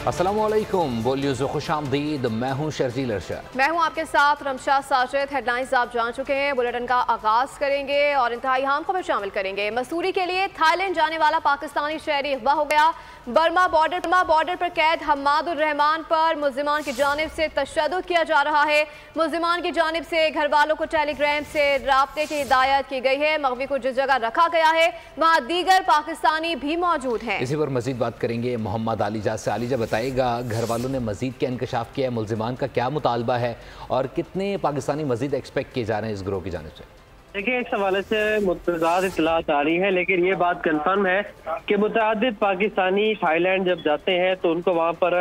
अस्सलामुअलैकुम, बोलियो से खुशामदीद। मैं हूँ शर्जील अरशद। मैं हूँ आपके साथ रमशा साजिद। हेडलाइंस आप जान चुके हैं। बुलेटिन का आगाज करेंगे और इंतहाई अहम खबर शामिल करेंगे। मसूरी के लिए थाईलैंड जाने वाला पाकिस्तानी शहरी अगवा हो गया। बर्मा बॉर्डर पर कैद हम्मादुर रहमान पर मुल्जिमान की जानिब से तशद्दुद किया जा रहा है। मुल्जिमान की जानिब से घर वालों को टेलीग्राम से राब्ते की हिदायत की गई है। मगवी को जिस जगह रखा गया है वहाँ दीगर पाकिस्तानी भी मौजूद हैं। इसी पर मजीद बात करेंगे मोहम्मद अलीजा से। अलीजा बताएगा, घर वालों ने मजीद क्या इंकशाफ किया है, मुल्जिमान का क्या मुतालबा है और कितने पाकिस्तानी मजीद एक्सपेक्ट किए जा रहे हैं इस ग्रोह की जानिब से? देखिए, एक हवाले से मुतज़ाद इत्तलात आ रही है, लेकिन ये बात कंफर्म है कि मुतअद्दिद पाकिस्तानी थाईलैंड जब जाते हैं तो उनको वहाँ पर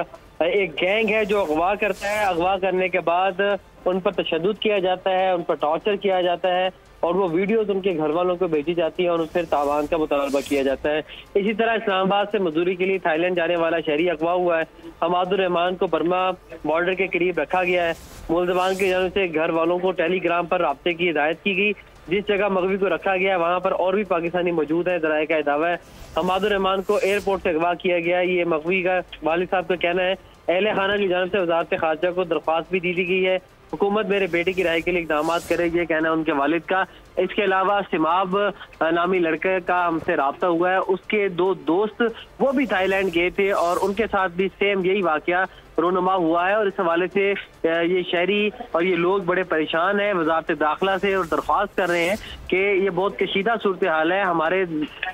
एक गैंग है जो अगवा करता है। अगवा करने के बाद उन पर तशद्दुद किया जाता है, उन पर टॉर्चर किया जाता है और वो वीडियोस उनके घर वालों को भेजी जाती है और फिर तावान का मुतालबा किया जाता है। इसी तरह इस्लामाबाद से मजदूरी के लिए थाईलैंड जाने वाला शहरी अगवा हुआ है। हम्मादुर रहमान को बर्मा बॉर्डर के करीब रखा गया है। मुल्जिमान की जानिब से घर वालों को टेलीग्राम पर राब्ते की हिदायत की गई। जिस जगह मगवी को रखा गया है वहाँ पर और भी पाकिस्तानी मौजूद है, ज़राए का दावा है। हम्मादुर रहमान को एयरपोर्ट से अगवा किया गया। ये मगवी का वालिद साहब का कहना है। अहले खाना की जानिब से वज़ारत खारजा को दरख्वास्त भी दी गई है। हुकूमत मेरे बेटे की राय के लिए इकदाम करेगी, ये कहना है उनके वालिद का। इसके अलावा सिमाब नामी लड़के का हमसे रब्ता हुआ है। उसके दो दोस्त वो भी थाईलैंड गए थे और उनके साथ भी सेम यही वाकया रोनुमा हुआ है और इस हवाले से ये शहरी और ये लोग बड़े परेशान हैं वजारत दाखिला से और दरख्वास्त कर रहे हैं कि ये बहुत कशीदा सूरत हाल है। हमारे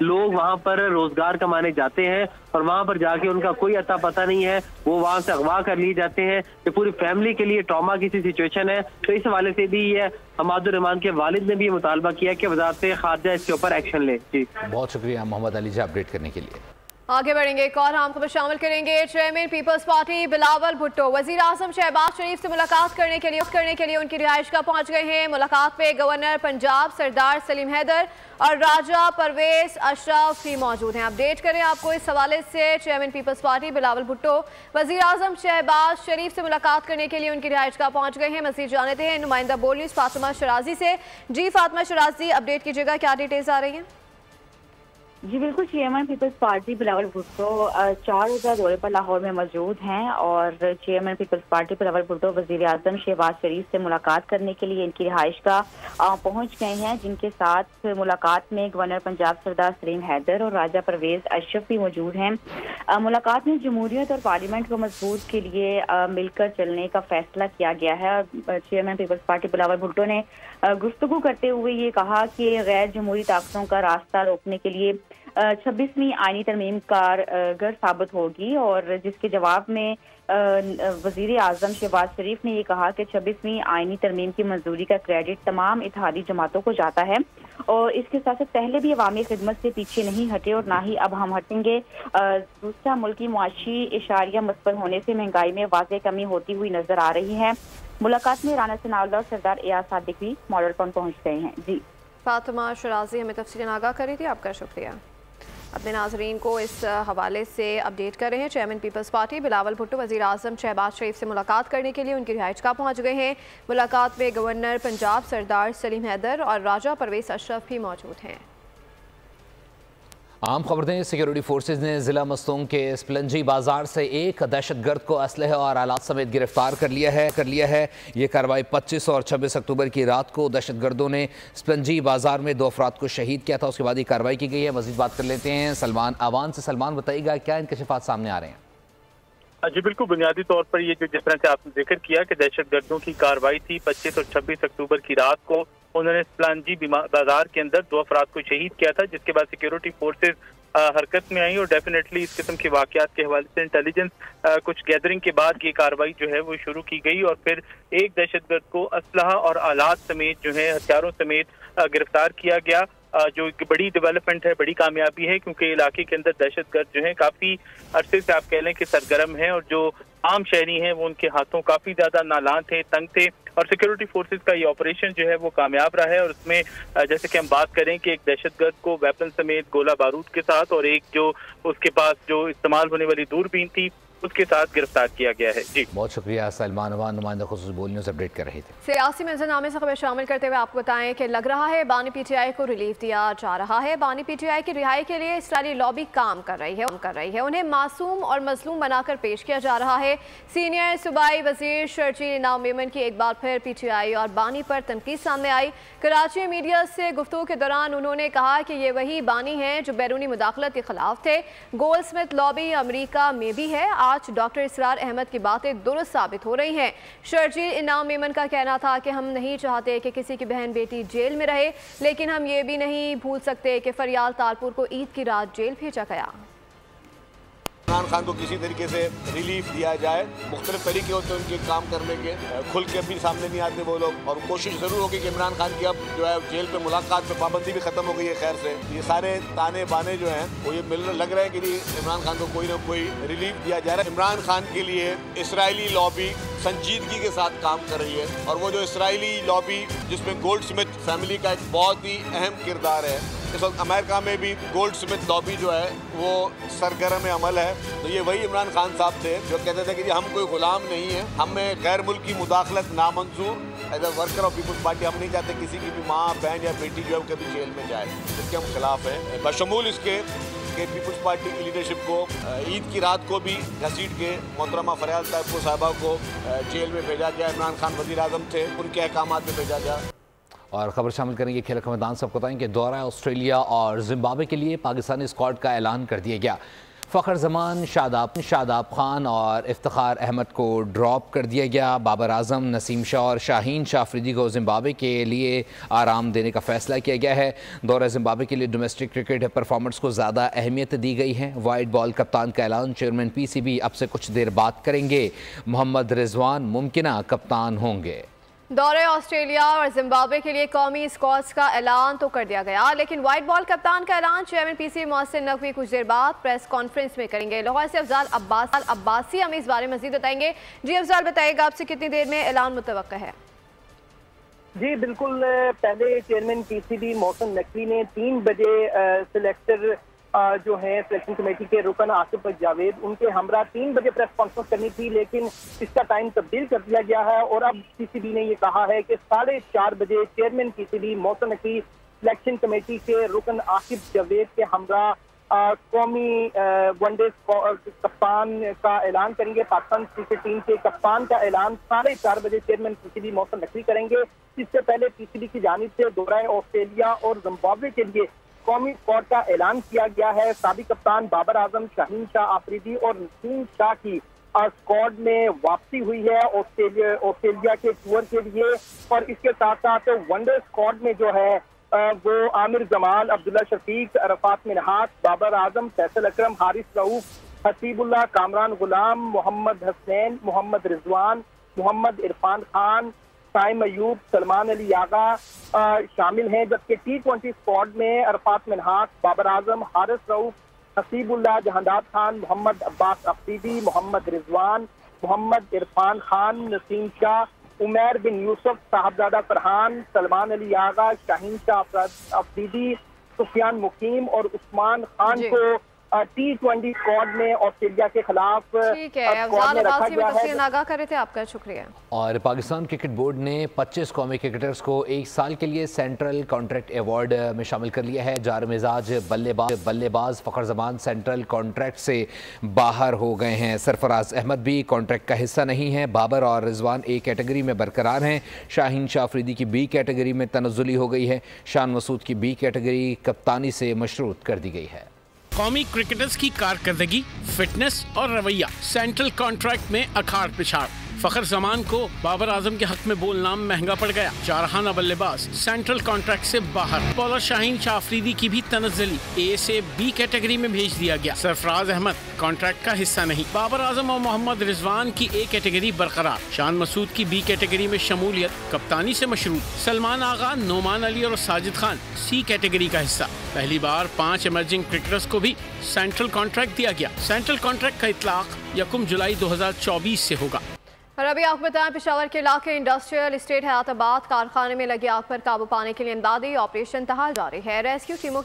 लोग वहाँ पर रोजगार कमाने जाते हैं और वहाँ पर जाके उनका कोई अता पता नहीं है, वो वहाँ से अगवा कर लिए जाते हैं। ये पूरी फैमिली के लिए ट्रॉमा की सी सिचुएशन है। तो इस हवाले से भी ये हम्मादुर रहमान के वालिद ने भी मुतालबा किया कि वजारत खारजा इसके ऊपर एक्शन ले। जी, बहुत शुक्रिया मोहम्मद अलीजा अपडेट करने के लिए। आगे बढ़ेंगे, एक और अहम खबर शामिल करेंगे। चेयरमैन पीपल्स पार्टी बिलावल भुट्टो वजीर आजम शहबाज शरीफ से मुलाकात करने के लिए उनकी रिहाइश गाह पहुंच गए हैं। मुलाकात में गवर्नर पंजाब सरदार सलीम हैदर और राजा परवेज अशरफ भी मौजूद हैं। अपडेट करें आपको इस हवाले से। चेयरमैन पीपल्स पार्टी बिलावल भुट्टो वजीर आजम शहबाज शरीफ से मुलाकात करने के लिए उनकी रिहाइश गाह पहुंच गए हैं। मजीद जानते हैं नुमाइंदा बोल न्यूज़ फातिमा शराजी से। जी फातिमा शराजी, अपडेट कीजिएगा, क्या डिटेल्स आ रही हैं? जी बिल्कुल, चेयरमैन पीपल्स पार्टी बिलावल भुट्टो 4 रोज़ा दौरे पर लाहौर में मौजूद हैं और चेयरमैन पीपल्स पार्टी बिलावल भुट्टो वज़ीर आज़म शहबाज शरीफ से मुलाकात करने के लिए इनकी रिहाइश का पहुंच गए हैं, जिनके साथ मुलाकात में गवर्नर पंजाब सरदार सलीम हैदर और राजा परवेज अशरफ भी मौजूद हैं। मुलाकात में जमहूरियत और पार्लियामेंट को मजबूत के लिए मिलकर चलने का फैसला किया गया है। और चेयरमैन पीपल्स पार्टी बिलावल भुट्टो ने गुफ्तगू करते हुए ये कहा कि गैर जमहूरी ताकतों का रास्ता रोकने के लिए 26वीं आईनी तरमीम कारगर साबित होगी। और जिसके जवाब में वजीर आजम शहबाज शरीफ ने ये कहा कि 26वीं आईनी तरमीम की मंजूरी का क्रेडिट तमाम इत्तेहादी जमातों को जाता है और इसके साथ साथ पहले भी अवामी खिदमत से पीछे नहीं हटे और ना ही अब हम हटेंगे। दूसरा, मुल्की मुआशी इशारिया मुस्बत होने से महंगाई में वाज़ेह कमी होती हुई नजर आ रही है। मुलाकात में राना सनाउल्लाह और सरदार एयाज सादिक भी मॉडल टाउन पहुँच गए हैं। जी, फातिमा शराजी हमें तफसीलन आगाह करी थी, आपका शुक्रिया। अपने नाजरीन को इस हवाले से अपडेट कर रहे हैं। चेयरमैन पीपल्स पार्टी बिलावल भुट्टो वज़ीर आज़म शहबाज शरीफ से मुलाकात करने के लिए उनकी रिहाइश गाह पहुँच गए हैं। मुलाकात में गवर्नर पंजाब सरदार सलीम हैदर और राजा परवेज अशरफ भी मौजूद हैं। आम खबर दें, सिक्योरिटी फोर्सेज ने जिला मस्तूंग के स्पलंजी बाजार से एक दहशतगर्द को असलहे और आलात समेत गिरफ्तार कर लिया है। ये कार्रवाई 25 और 26 अक्टूबर की रात को दहशतगर्दों ने स्पलंजी बाजार में 2 अफराद को शहीद किया था। उसके बाद ये कार्रवाई की गई है। मजीद बात कर लेते हैं सलमान अवान से। सलमान, बताइएगा क्या इंकशाफात सामने आ रहे हैं? जी बिल्कुल, बुनियादी तौर पर ये जो जिस तरह से आपने जिक्र किया कि दहशतगर्दों की कार्रवाई थी 25 और 26 अक्टूबर की रात को। उन्होंने स्पलांजी बाजार के अंदर 2 अफराद को शहीद किया था, जिसके बाद सिक्योरिटी फोर्सेज हरकत में आई और डेफिनेटली इस किस्म के वाकयात के हवाले से इंटेलिजेंस कुछ गैदरिंग के बाद ये कार्रवाई जो है वो शुरू की गई और फिर एक दहशतगर्द को असलहा और आलात समेत जो है हथियारों समेत गिरफ्तार किया गया, जो एक बड़ी डेवलपमेंट है, बड़ी कामयाबी है, क्योंकि इलाके के अंदर दहशतगर्द जो है काफी अरसे से आप कह लें कि सरगर्म है और जो आम शहरी हैं वो उनके हाथों काफी ज्यादा नालान थे, तंग थे और सिक्योरिटी फोर्सेज का ये ऑपरेशन जो है वो कामयाब रहा है। और उसमें जैसे कि हम बात करें कि एक दहशतगर्द को वेपन समेत गोला बारूद के साथ और एक जो उसके पास जो इस्तेमाल होने वाली दूरबीन थी उसके साथ गिरफ्तार किया गया है। जी बहुत शुक्रिया सलमान अवान, नुमाइंदा खुसूस बोल न्यूज़ अपडेट कर रहे थे। सियासी मंजरनामे से खबर शामिल करते हुए आपको बताएं कि लग रहा है बानी पीटीआई को रिलीफ दिया जा रहा है। बानी पीटीआई की रिहाई के लिए इसराइली लॉबी काम कर रही है। उन्हें मासूम और मजलूम बनाकर पेश किया जा रहा है। सीनियर सूबाई वजीर शर्जील इनाम मेमन की एक बार फिर पीटीआई और बानी पर तनकीद सामने आई। कराची में मीडिया से गुफ्तगू के दौरान उन्होंने कहा कि ये वही बानी हैं जो बैरूनी मुदाखलत के खिलाफ थे। गोल्डस्मिथ लॉबी अमेरिका में भी है। आज डॉक्टर इसरार अहमद की बातें दुरुस्त साबित हो रही हैं। शर्जील इनाम मेमन का कहना था कि हम नहीं चाहते कि किसी की बहन बेटी जेल में रहे, लेकिन हम ये भी नहीं भूल सकते कि फरियाल तालपुर को ईद की रात जेल भेजा गया। इमरान खान को किसी तरीके से रिलीफ दिया जाए। मुख्तलिफ तरीके होते हैं उनके काम करने के, खुल के भी सामने नहीं आते वो लोग, और कोशिश ज़रूर होगी कि इमरान खान की अब जो है जेल पे मुलाकात पे पाबंदी भी ख़त्म हो गई है। खैर से ये सारे ताने बाने जो हैं वो ये लग रहा है कि इमरान खान को कोई ना कोई रिलीफ दिया जा रहा है। इमरान खान के लिए इसराइली लॉबी संजीदगी के साथ काम कर रही है, और वो जो इसराइली लॉबी जिसमें गोल्डस्मिथ फैमिली का एक बहुत ही अहम किरदार है, इस वक्त अमेरिका में भी गोल्डस्मिथ लॉबी जो है वो सरगर्म अमल है। तो ये वही इमरान खान साहब थे जो कहते थे कि हम कोई गुलाम नहीं है, हमें गैर मुल्की मुदाखलत नामंजूर। As a worker of Peoples Party हम नहीं चाहते किसी की भी माँ बहन या बेटी जो है कभी जेल में जाए, इसके हम खिलाफ हैं। बशमूल इसके कि पीपल्स पार्टी की लीडरशिप को ईद की रात को भी घसीट के मोहतरमा फरियाल तालपुर साहिबा को जेल में भेजा गया। इमरान खान वज़ीर आज़म थे, उनके अहकामात में भेजा गया। और खबर शामिल करेंगे खेल का मैदान। सबको बताएं कि दौरा ऑस्ट्रेलिया और जिम्बाब्वे के लिए पाकिस्तानी स्क्वाड का ऐलान कर दिया गया। फ़खर जमान, शादाब खान और इफ्तिखार अहमद को ड्रॉप कर दिया गया। बाबर आजम, नसीम शाह और शाहीन शाह अफरीदी को जिम्बाब्वे के लिए आराम देने का फैसला किया गया है। दौरा जिम्बाब्वे के लिए डोमेस्टिक क्रिकेट परफॉर्मेंस को ज़्यादा अहमियत दी गई है। वाइट बॉल कप्तान का ऐलान चेयरमैन PCB अब से कुछ देर बाद करेंगे। मोहम्मद रिजवान मुमकिना कप्तान होंगे। दौरे ऑस्ट्रेलिया और जिम्बाब्वे के लिए कौमी स्क्वाड्स का ऐलान तो कर दिया गया, लेकिन वाइट बॉल कप्तान का ऐलान चेयरमैन PCB मोहसिन नकवी कुछ देर बाद प्रेस कॉन्फ्रेंस में करेंगे। लाहौर से अफजाल अब्बासी हमें इस बारे में मजीद बताएंगे। जी अफजाल, बताइएगा आपसे कितनी देर में ऐलान मुतवक्का है? जी बिल्कुल, पहले चेयरमैन PCB मोहसिन नकवी ने 3 बजे सिलेक्टर जो है सिलेक्शन कमेटी के रुकन आसिफ जावेद उनके हमरा 3 बजे प्रेस कॉन्फ्रेंस करनी थी, लेकिन इसका टाइम तब्दील कर दिया गया है और अब PCB ने ये कहा है कि 4:30 बजे chairman PCB Mohsin Naqvi selection committee के रुकन आसिफ जावेद के हमरा कौमी वनडे कप्तान का ऐलान करेंगे। पाकिस्तान क्रिकेट टीम के कप्तान का ऐलान 4:30 बजे चेयरमैन PCB मोहसिन नकवी करेंगे। इससे पहले PCB की जानिब से दौरा ऑस्ट्रेलिया और जिम्बाब्वे के लिए कौमी स्क्वाड का ऐलान किया गया है। साबिक कप्तान बाबर आजम, शाहीन शाह अफरीदी और नसीम शाह की स्क्वाड में वापसी हुई है ऑस्ट्रेलिया के टूर के लिए, और इसके साथ साथ वनडे स्क्वाड में जो है वो आमिर जमाल, अब्दुल्ला शफीक, अरफात मिनहास, बाबर आजम, फैसल अकरम, हारिस रऊफ, हसीबुल्लाह, कामरान गुलाम, मोहम्मद हसनैन, मोहम्मद रिजवान, मोहम्मद इरफान खान, साइम अयूब, सलमान अली यागा शामिल हैं। जबकि T20 स्क्वाड में अरफात मिनहास, बाबर आजम, हारिस रऊफ, हसीबुल्लाह, जहांदार खान, मोहम्मद अब्बास अफरीदी, मोहम्मद रिजवान, मोहम्मद इरफान खान, नसीम शाह, उमैर बिन यूसुफ, साहबजादा फरहान, सलमान अली यागा, शाहीन शाह अफरीदी, सुफियान मुकीम और उस्मान खान को T20 स्क्वाड में ऑस्ट्रेलिया के खिलाफ आगाह कर रहे थे। आपका शुक्रिया। और पाकिस्तान क्रिकेट बोर्ड ने 25 कौमी क्रिकेटर्स को 1 साल के लिए सेंट्रल कॉन्ट्रैक्ट अवार्ड में शामिल कर लिया है। जार मिजाज बल्लेबाज फ़खर जमान सेंट्रल कॉन्ट्रैक्ट से बाहर हो गए हैं। सरफराज अहमद भी कॉन्ट्रैक्ट का हिस्सा नहीं है। बाबर और रिजवान A कैटेगरी में बरकरार हैं। शाहीन शाह अफरीदी की B कैटेगरी में तनज़्ज़ुली हो गई है। शान मसूद की B कैटेगरी कप्तानी से मशरूत कर दी गई है। कौमी क्रिकेटर्स की कारकर्दगी, फिटनेस और रवैया सेंट्रल कॉन्ट्रैक्ट में अखाड़ पिछाड़। फखर जमान को बाबर आजम के हक में बोलना महंगा पड़ गया। चारहाना बल्लेबाज सेंट्रल कॉन्ट्रैक्ट से बाहर। बॉलर शाहीन शाह अफरीदी की भी तनज़्ज़ुली A से B कैटेगरी में भेज दिया गया। सरफराज अहमद कॉन्ट्रैक्ट का हिस्सा नहीं। बाबर आजम और मोहम्मद रिजवान की A कैटेगरी बरकरार। शान मसूद की B कैटेगरी में शमूलियत, कप्तानी से मशरूत। सलमान आगा, नोमान अली और साजिद खान C कैटेगरी का हिस्सा। पहली बार 5 इमर्जिंग क्रिकेटर्स को भी सेंट्रल कॉन्ट्रैक्ट दिया गया। सेंट्रल कॉन्ट्रैक्ट का इतलाक 1 जुलाई 2024 से होगा। और अभी आपको बताएं, पेशावर के इलाके इंडस्ट्रियल इस्टेट हयाताबाद कारखाने में लगी आग पर काबू पाने के लिए इमदादी ऑपरेशन तहाल जारी है। रेस्क्यू टीमों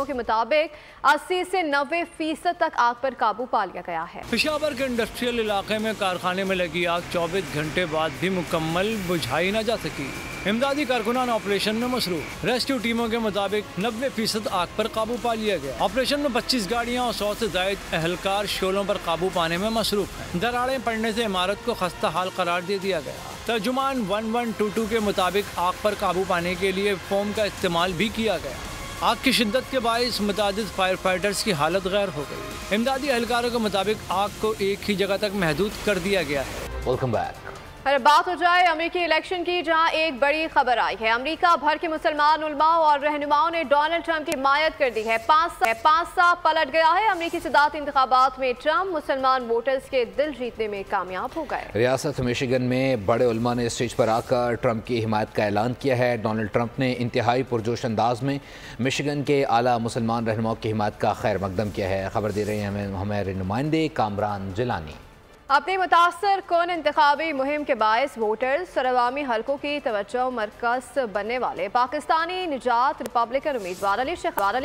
के मुताबिक 80 से 90% तक आग पर काबू पा लिया गया है। पेशावर के इंडस्ट्रियल इलाके में कारखाने में लगी आग 24 घंटे बाद भी मुकम्मल बुझाई न जा सकी। इमदादी कारकुनान ऑपरेशन में मसरूफ। रेस्क्यू टीमों के मुताबिक 90% आग पर काबू पा लिया गया। ऑपरेशन में 25 गाड़ियां और 100 से ज्यादा एहलकार शोलों पर काबू पाने में मसरूफ हैं। दरारें पड़ने से इमारत को खस्ता हाल करार दे दिया गया। तर्जुमान 1122 के मुताबिक आग पर काबू पाने के लिए फोम का इस्तेमाल भी किया गया। आग की शिद्दत के बायस मुतादिद फायर फाइटर्स की हालत गैर हो गई। इमदादी एहलकारों के मुताबिक आग को एक ही जगह तक महदूद कर दिया गया है। Welcome back. अरे बात हो जाए अमेरिकी इलेक्शन की, जहां एक बड़ी खबर आई है। अमेरिका भर के मुसलमान उलमा और रहनुमाओं ने डोनाल्ड ट्रंप की हिमायत कर दी है। 5 सा पलट गया है। अमेरिकी सदारती इंतखाबात में ट्रंप मुसलमान वोटर्स के दिल जीतने में कामयाब हो गए। रियासत मिशिगन में बड़े उलमा ने स्टेज पर आकर ट्रंप की हिमायत का ऐलान किया है। डोनाल्ड ट्रंप ने इंतहाई पुरजोश अंदाज में मिशिगन के आला मुसलमान रहनुमाओं की हिमायत का खैर मकदम किया है। खबर दे रहे हैं हमारे नुमाइंदे कामरान जिलानी। अपनी मुतासर कौन इंतखाबी मुहिम के बायस वोटर्स और अवामी हलकों की तवज्जो मरकज बनने वाले पाकिस्तानी निजात रिपब्लिकन उम्मीदवार अली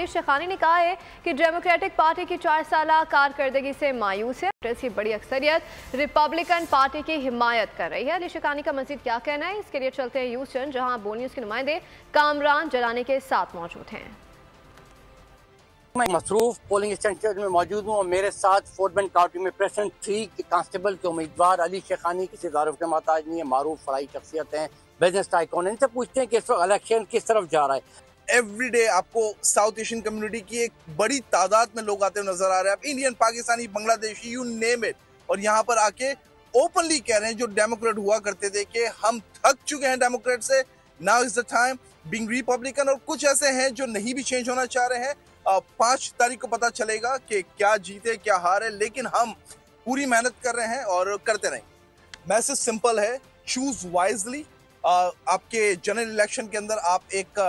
शेखानी ने कहा है कि डेमोक्रेटिक पार्टी की 4 साला कारकर्दगी से मायूस है। वोटर्स की बड़ी अक्सरियत रिपब्लिकन पार्टी की हिमायत कर रही है। अली शेखानी का मजीद क्या कहना है, इसके लिए चलते हैं ह्यूस्टन, जहाँ बोल न्यूज़ के नुमाइंदे कामरान जलानी के साथ मौजूद हैं। मैं मसरूफ पोलिंग सेंटर में मौजूद हूँ और मेरे साथ फोर्ट बेंड काउंटी में प्रेसिडेंट 3 के कांस्टेबल के उम्मीदवार अली शेखानी किसी तारुफ के मोहताज नहीं है, मारूफ फराई शख्सियत हैं, बिजनेस टाइकून। इनसे पूछते हैं कि इस वक्त इलेक्शन किस तरफ जा रहा है। एवरी डे आपको साउथ एशियन कम्युनिटी की एक बड़ी तादाद में लोग आते हुए नजर आ रहे हैं। आप Indian, Pakistani, Bangladeshi, you name it, और यहाँ पर आके ओपनली कह रहे हैं जो डेमोक्रेट हुआ करते थे कि हम थक चुके हैं डेमोक्रेट से, now is the time being Republican. और कुछ ऐसे हैं जो नहीं भी चेंज होना चाह रहे हैं। 5 तारीख को पता चलेगा कि क्या जीते क्या हारे, लेकिन हम पूरी मेहनत कर रहे हैं और करते रहेंगे। मैसेज सिंपल है, चूज वाइजली। आपके जनरल इलेक्शन के अंदर आप एक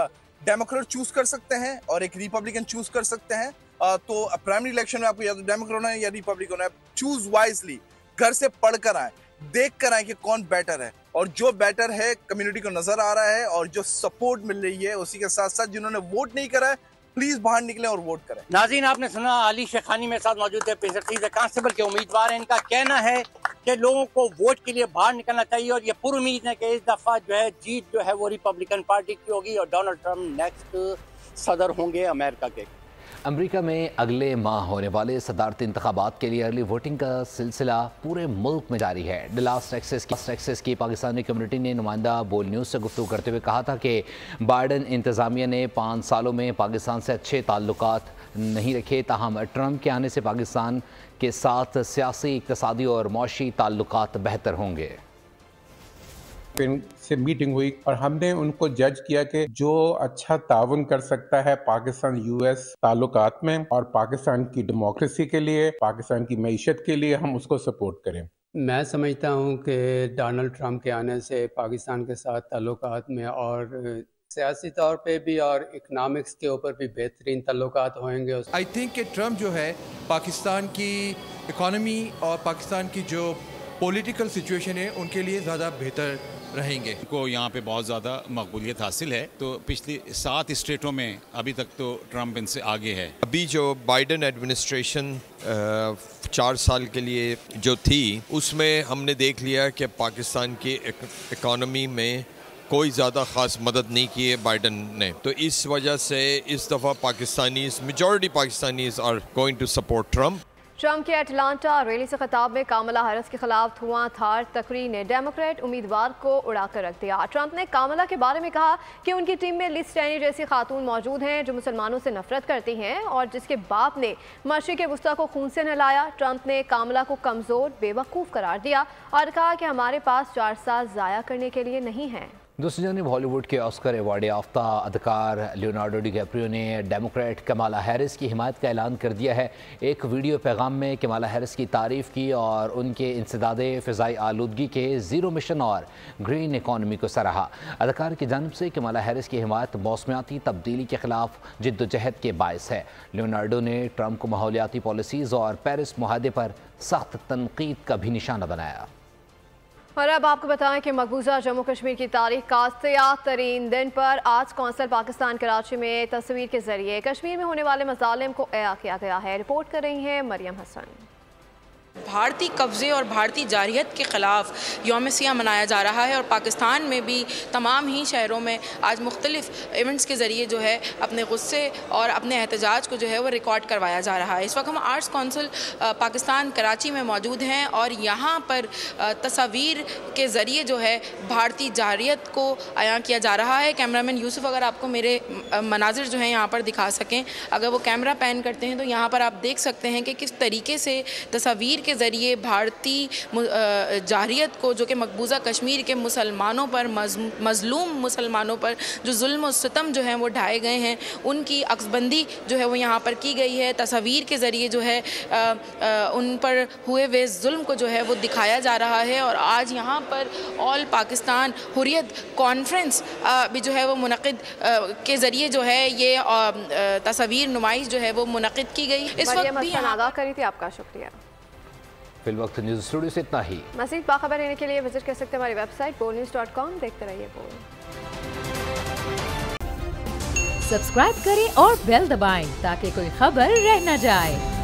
डेमोक्रेट चूज कर सकते हैं और एक रिपब्लिकन चूज कर सकते हैं। तो प्राइमरी इलेक्शन में आपको या तो डेमोक्रेट होना है या रिपब्लिकन होना है। चूज वाइजली, घर से पढ़ कर आए, देख कर आए कि कौन बेटर है, और जो बेटर है कम्युनिटी को नजर आ रहा है और जो सपोर्ट मिल रही है, उसी के साथ साथ जिन्होंने वोट नहीं करा है प्लीज बाहर निकले और वोट करें। नाज़रीन, आपने सुना अली शेखानी मेरे साथ मौजूद है, कांस्टेबल के उम्मीदवार हैं। इनका कहना है कि लोगों को वोट के लिए बाहर निकलना चाहिए और ये पूरी उम्मीद है कि इस दफा जो है जीत जो है वो रिपब्लिकन पार्टी की होगी और डोनाल्ड ट्रंप नेक्स्ट सदर होंगे अमेरिका के। अमेरिका में अगले माह होने वाले सदारती इंतखाबात के लिए अर्ली वोटिंग का सिलसिला पूरे मुल्क में जारी है। डलास टेक्सास की पाकिस्तानी कम्युनिटी ने नुमाइंदा बोल न्यूज़ से गुफ्तगू करते हुए कहा था कि बाइडन इंतज़ामिया ने 5 सालों में पाकिस्तान से अच्छे ताल्लुकात नहीं रखे, ताहम ट्रंप के आने से पाकिस्तान के साथ सियासी, इक़्तिसादी और मौशी ताल्लुकात बेहतर होंगे। से मीटिंग हुई और हमने उनको जज किया कि जो अच्छा ताउन कर सकता है पाकिस्तान यूएस ताल्लुकात में और पाकिस्तान की डेमोक्रेसी के लिए, पाकिस्तान की मईशत के लिए, हम उसको सपोर्ट करें। मैं समझता हूँ कि डोनाल्ड ट्रंप के आने से पाकिस्तान के साथ ताल्लुकात में और सियासी तौर पे भी और इकनॉमिक्स के ऊपर भी बेहतरीन ताल्लुकात होंगे। आई थिंक कि ट्रंप जो है पाकिस्तान की इकॉनमी और पाकिस्तान की जो पॉलिटिकल सिचुएशन है उनके लिए ज़्यादा बेहतर रहेंगे। को यहाँ पे बहुत ज़्यादा मकबूलियत हासिल है, तो पिछली 7 स्टेटों में अभी तक तो ट्रंप इनसे आगे है। अभी जो बाइडन एडमिनिस्ट्रेशन 4 साल के लिए जो थी, उसमें हमने देख लिया कि पाकिस्तान की इकॉनमी में कोई ज़्यादा ख़ास मदद नहीं की है बाइडन ने। तो इस वजह से इस दफ़ा Pakistanis, majority Pakistanis are going to support Trump. Trump के अटलांटा रैली से खिताब में कामला हैरिस के खिलाफ धुआंधार तकरीर ने डेमोक्रेट उम्मीदवार को उड़ाकर रख दिया। ट्रंप ने कामला के बारे में कहा कि उनकी टीम में लिज चेनी जैसी खातून मौजूद हैं जो मुसलमानों से नफरत करती हैं और जिसके बाप ने मशरिक़ वस्ता को खून से नहलाया। ट्रंप ने कामला को कमज़ोर, बेवकूफ़ करार दिया और कहा कि हमारे पास 4 साल ज़ाया करने के लिए नहीं हैं। दूसरी जानिब हॉलीवुड के ऑस्कर अवार्ड याफ्ता अदाकार लियोनार्डो डिकैप्रियो ने डेमोक्रेट कमाला हैरिस की हिमायत का ऐलान कर दिया है। एक वीडियो पैगाम में कमाला हैरिस की तारीफ़ की और उनके इंसदादे फ़िज़ाई आलूदगी के ज़ीरो मिशन और ग्रीन इकॉनमी को सराहा। अदाकार की जानिब से कमाला हैरिस की हिमायत मौसमियाती तब्दीली के ख़िलाफ़ जिद्दोजहद के बायस है। लियोनार्डो ने ट्रंप को माहौलियाती पॉलिसीज़ और पेरिस मुआहदे पर सख्त तनकीद का भी निशाना बनाया। और अब आपको बताएं कि मकबूजा जम्मू कश्मीर की तारीख का सियाह तरीन दिन पर आज कौंसल पाकिस्तान कराची में तस्वीर के जरिए कश्मीर में होने वाले मजालिम को अया किया गया है। रिपोर्ट कर रही हैं मरियम हसन। भारतीय कब्जे और भारतीय जारियत के ख़िलाफ़ यौम सियाह मनाया जा रहा है और पाकिस्तान में भी तमाम ही शहरों में आज मुख्तलिफ इवेंट्स के ज़रिए जो है अपने गुस्से और अपने एहतजाज को जो है वो रिकॉर्ड करवाया जा रहा है। इस वक्त हम आर्ट्स कौंसिल पाकिस्तान कराची में मौजूद हैं और यहाँ पर तस्वीर के ज़रिए जो है भारतीय जारियत को अया किया जा रहा है। कैमरामैन यूसुफ अगर आपको मेरे मनाजिर जो हैं यहाँ पर दिखा सकें, अगर वो कैमरा पैन करते हैं तो यहाँ पर आप देख सकते हैं कि किस तरीके से तस्वीर के ज़रिए भारतीय जारियत को, जो कि मकबूजा कश्मीर के मुसलमानों पर, मज़लूम मुसलमानों पर जो जुल्म और सितम जो हैं वो ढाए गए हैं, उनकी अक्सबंदी जो है वो यहाँ पर की गई है। तस्वीर के ज़रिए जो है उन पर हुए हुए जुल्म को जो है वो दिखाया जा रहा है। और आज यहाँ पर ऑल पाकिस्तान हुर्रियत कॉन्फ्रेंस भी जो है वो मुनक़िद के ज़रिए जो है ये तस्वीर नुमाइश जो है वो मुनक़िद की गई। इस वक्त भी आगाह करी थी, आपका शुक्रिया। फिल वक्त न्यूज़ स्टूडियो से इतना ही। मज़ीद बाखबर रहने के लिए विजिट कर सकते हैं हमारी वेबसाइट boldnews.com। देखते रहिए बोल। सब्सक्राइब करें और बेल दबाएं ताकि कोई खबर रह न जाए।